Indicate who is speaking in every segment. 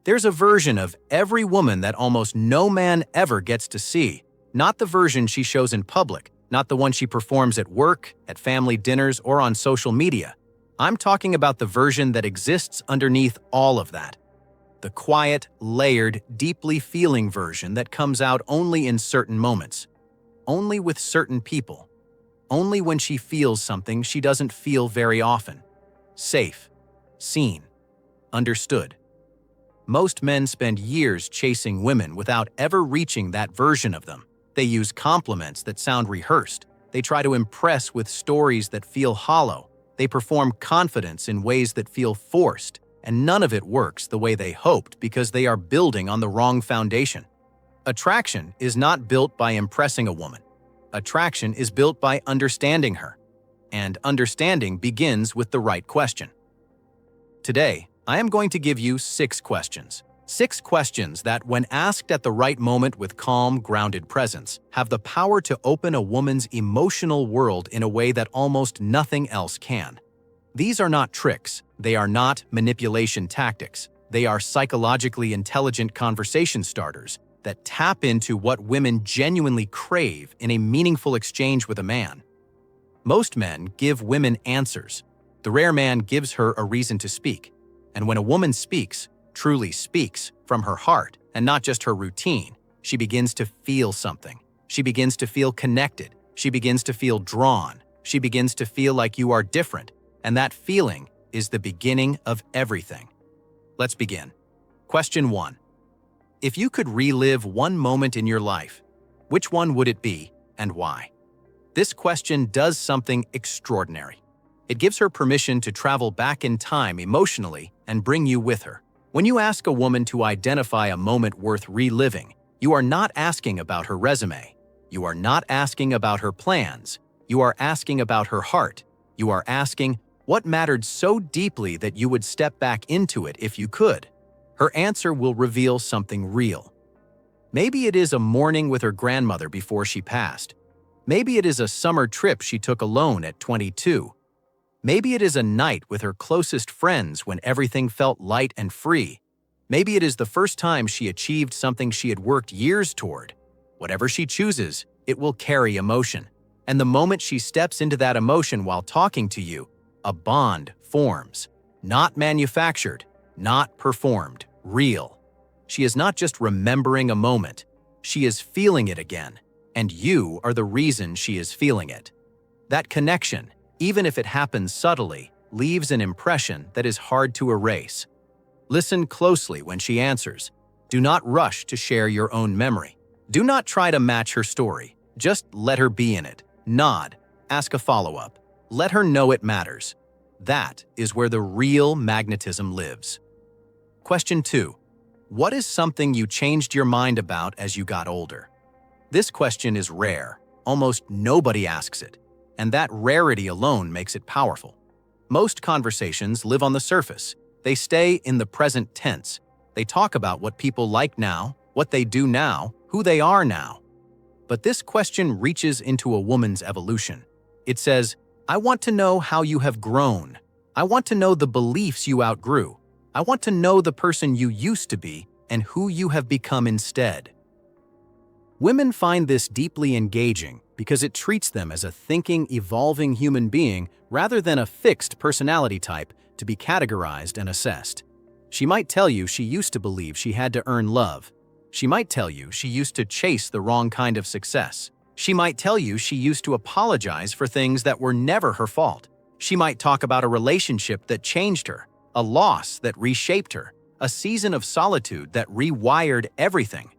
Speaker 1: There's a version of every woman that almost no man ever gets to see. Not the version she shows in public, not the one she performs at work, at family dinners, or on social media. I'm talking about the version that exists underneath all of that. The quiet, layered, deeply feeling version that comes out only in certain moments. Only with certain people. Only when she feels something she doesn't feel very often. Safe. Seen. Understood. Most men spend years chasing women without ever reaching that version of them. They use compliments that sound rehearsed. They try to impress with stories that feel hollow. They perform confidence in ways that feel forced, and none of it works the way they hoped because they are building on the wrong foundation. Attraction is not built by impressing a woman. Attraction is built by understanding her. And understanding begins with the right question. Today, I am going to give you 6 questions. 6 questions that, when asked at the right moment with calm, grounded presence, have the power to open a woman's emotional world in a way that almost nothing else can. These are not tricks. They are not manipulation tactics. They are psychologically intelligent conversation starters that tap into what women genuinely crave in a meaningful exchange with a man. Most men give women answers. The rare man gives her a reason to speak. And when a woman speaks, truly speaks, from her heart, and not just her routine, she begins to feel something. She begins to feel connected. She begins to feel drawn. She begins to feel like you are different. And that feeling is the beginning of everything. Let's begin. Question 1. If you could relive one moment in your life, which one would it be and why? This question does something extraordinary. It gives her permission to travel back in time emotionally and bring you with her. When you ask a woman to identify a moment worth reliving, you are not asking about her resume. You are not asking about her plans. You are asking about her heart. You are asking what mattered so deeply that you would step back into it if you could. Her answer will reveal something real. Maybe it is a morning with her grandmother before she passed. Maybe it is a summer trip she took alone at 22. Maybe it is a night with her closest friends when everything felt light and free. Maybe it is the first time she achieved something she had worked years toward. Whatever she chooses, it will carry emotion. And the moment she steps into that emotion while talking to you, a bond forms. Not manufactured, not performed, real. She is not just remembering a moment. She is feeling it again. And you are the reason she is feeling it. That connection, even if it happens subtly, leaves an impression that is hard to erase. Listen closely when she answers. Do not rush to share your own memory. Do not try to match her story. Just let her be in it. Nod. Ask a follow-up. Let her know it matters. That is where the real magnetism lives. Question 2. What is something you changed your mind about as you got older? This question is rare. Almost nobody asks it. And that rarity alone makes it powerful. Most conversations live on the surface. They stay in the present tense. They talk about what people like now, what they do now, who they are now. But this question reaches into a woman's evolution. It says, I want to know how you have grown. I want to know the beliefs you outgrew. I want to know the person you used to be and who you have become instead. Women find this deeply engaging because it treats them as a thinking, evolving human being rather than a fixed personality type to be categorized and assessed. She might tell you she used to believe she had to earn love. She might tell you she used to chase the wrong kind of success. She might tell you she used to apologize for things that were never her fault. She might talk about a relationship that changed her, a loss that reshaped her, a season of solitude that rewired everything.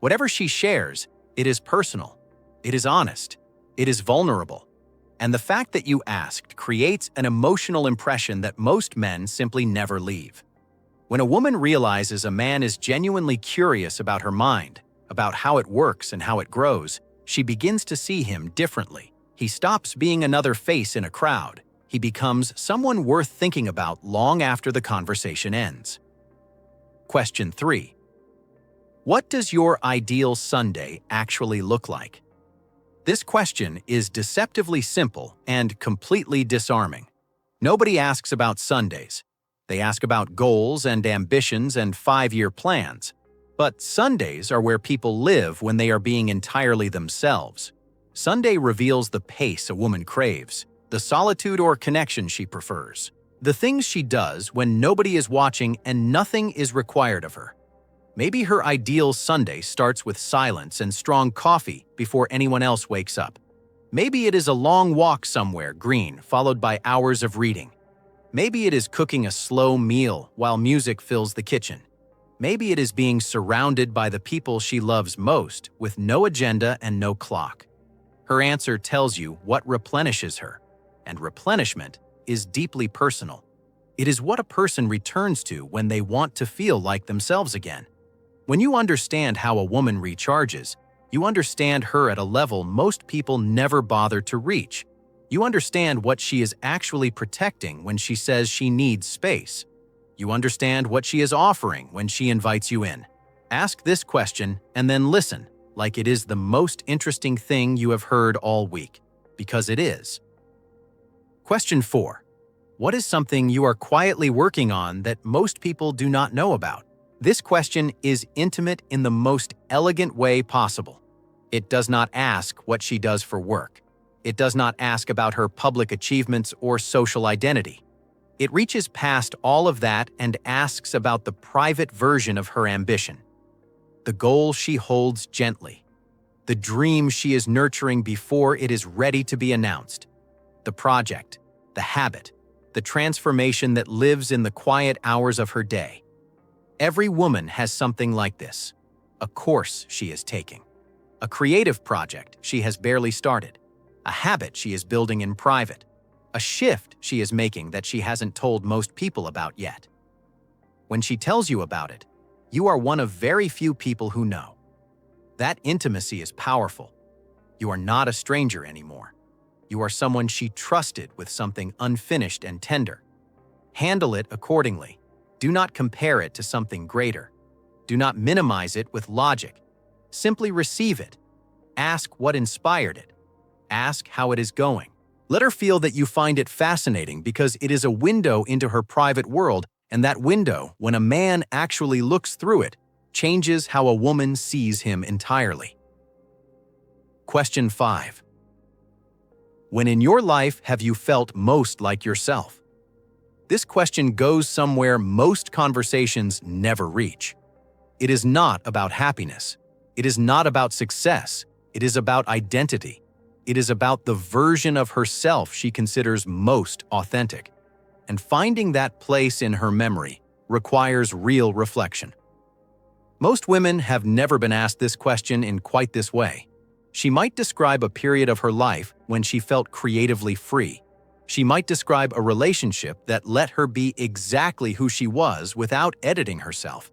Speaker 1: Whatever she shares, it is personal. It is honest. It is vulnerable. And the fact that you asked creates an emotional impression that most men simply never leave. When a woman realizes a man is genuinely curious about her mind, about how it works and how it grows, she begins to see him differently. He stops being another face in a crowd. He becomes someone worth thinking about long after the conversation ends. Question 3. What does your ideal Sunday actually look like? This question is deceptively simple and completely disarming. Nobody asks about Sundays. They ask about goals and ambitions and 5-year plans. But Sundays are where people live when they are being entirely themselves. Sunday reveals the pace a woman craves, the solitude or connection she prefers, the things she does when nobody is watching and nothing is required of her. Maybe her ideal Sunday starts with silence and strong coffee before anyone else wakes up. Maybe it is a long walk somewhere green, followed by hours of reading. Maybe it is cooking a slow meal while music fills the kitchen. Maybe it is being surrounded by the people she loves most with no agenda and no clock. Her answer tells you what replenishes her, and replenishment is deeply personal. It is what a person returns to when they want to feel like themselves again. When you understand how a woman recharges, you understand her at a level most people never bother to reach. You understand what she is actually protecting when she says she needs space. You understand what she is offering when she invites you in. Ask this question and then listen, like it is the most interesting thing you have heard all week, because it is. Question 4. What is something you are quietly working on that most people do not know about? This question is intimate in the most elegant way possible. It does not ask what she does for work. It does not ask about her public achievements or social identity. It reaches past all of that and asks about the private version of her ambition. The goal she holds gently. The dream she is nurturing before it is ready to be announced. The project, the habit, the transformation that lives in the quiet hours of her day. Every woman has something like this. A course she is taking. A creative project she has barely started. A habit she is building in private. A shift she is making that she hasn't told most people about yet. When she tells you about it, you are one of very few people who know. That intimacy is powerful. You are not a stranger anymore. You are someone she trusted with something unfinished and tender. Handle it accordingly. Do not compare it to something greater. Do not minimize it with logic. Simply receive it. Ask what inspired it. Ask how it is going. Let her feel that you find it fascinating because it is a window into her private world, and that window, when a man actually looks through it, changes how a woman sees him entirely. Question 5. When in your life have you felt most like yourself? This question goes somewhere most conversations never reach. It is not about happiness. It is not about success. It is about identity. It is about the version of herself she considers most authentic. And finding that place in her memory requires real reflection. Most women have never been asked this question in quite this way. She might describe a period of her life when she felt creatively free. She might describe a relationship that let her be exactly who she was without editing herself.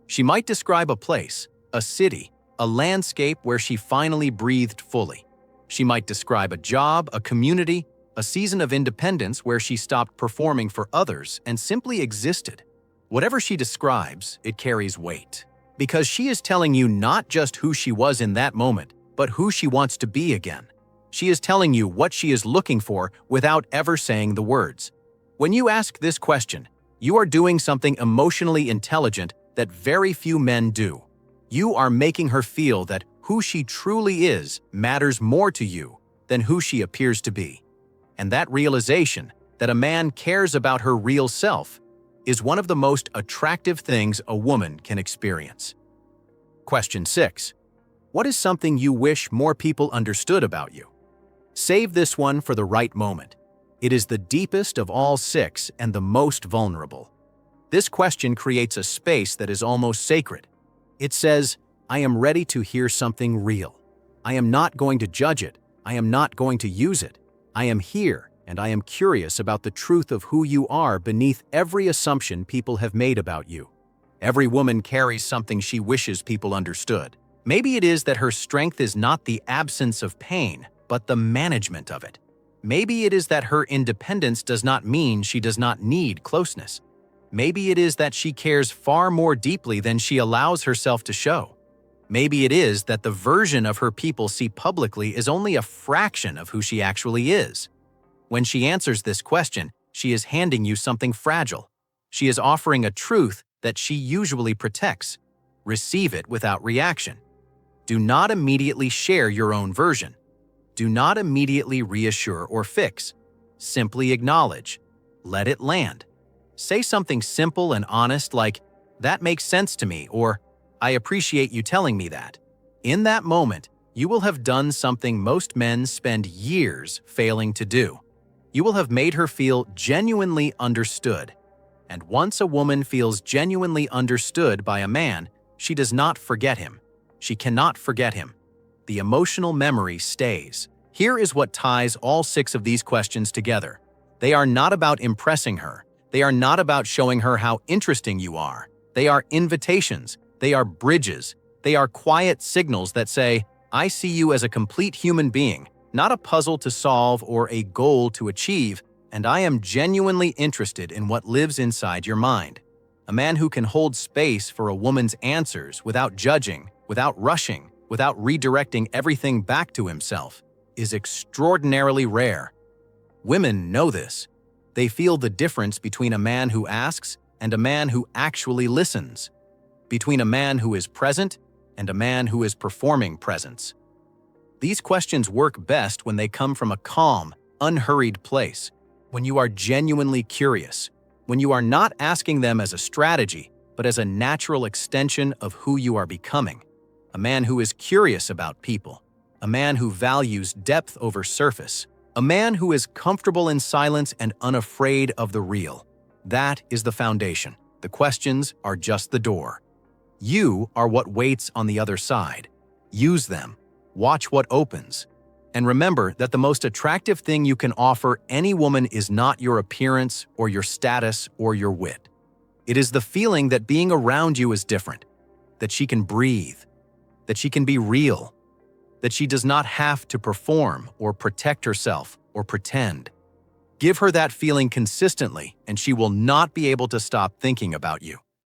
Speaker 1: She might describe a place, a city, a landscape where she finally breathed fully. She might describe a job, a community, a season of independence where she stopped performing for others and simply existed. Whatever she describes, it carries weight. Because she is telling you not just who she was in that moment, but who she wants to be again. She is telling you what she is looking for without ever saying the words. When you ask this question, you are doing something emotionally intelligent that very few men do. You are making her feel that who she truly is matters more to you than who she appears to be. And that realization that a man cares about her real self is one of the most attractive things a woman can experience. Question 6. What is something you wish more people understood about you? Save this one for the right moment. It is the deepest of all 6 and the most vulnerable. This question creates a space that is almost sacred. It says, I am ready to hear something real. I am not going to judge it. I am not going to use it. I am here, and I am curious about the truth of who you are beneath every assumption people have made about you. Every woman carries something she wishes people understood. Maybe it is that her strength is not the absence of pain, but the management of it. Maybe it is that her independence does not mean she does not need closeness. Maybe it is that she cares far more deeply than she allows herself to show. Maybe it is that the version of her people see publicly is only a fraction of who she actually is. When she answers this question, she is handing you something fragile, She is offering a truth that she usually protects. Receive it without reaction. Do not immediately share your own version. Do not immediately reassure or fix. Simply acknowledge. Let it land. Say something simple and honest like, "That makes sense to me," or "I appreciate you telling me that." In that moment, you will have done something most men spend years failing to do. You will have made her feel genuinely understood. And once a woman feels genuinely understood by a man, she does not forget him. She cannot forget him. The emotional memory stays. Here is what ties all 6 of these questions together. They are not about impressing her. They are not about showing her how interesting you are. They are invitations. They are bridges. They are quiet signals that say, "I see you as a complete human being, not a puzzle to solve or a goal to achieve, and I am genuinely interested in what lives inside your mind." A man who can hold space for a woman's answers without judging, without rushing, without redirecting everything back to himself is extraordinarily rare. Women know this. They feel the difference between a man who asks and a man who actually listens, between a man who is present and a man who is performing presence. These questions work best when they come from a calm, unhurried place, when you are genuinely curious, when you are not asking them as a strategy, but as a natural extension of who you are becoming. A man who is curious about people, a man who values depth over surface, a man who is comfortable in silence and unafraid of the real. That is the foundation. The questions are just the door. You are what waits on the other side. Use them. Watch what opens. And remember that the most attractive thing you can offer any woman is not your appearance or your status or your wit. It is the feeling that being around you is different, that she can breathe, that she can be real, that she does not have to perform or protect herself or pretend. Give her that feeling consistently, and she will not be able to stop thinking about you.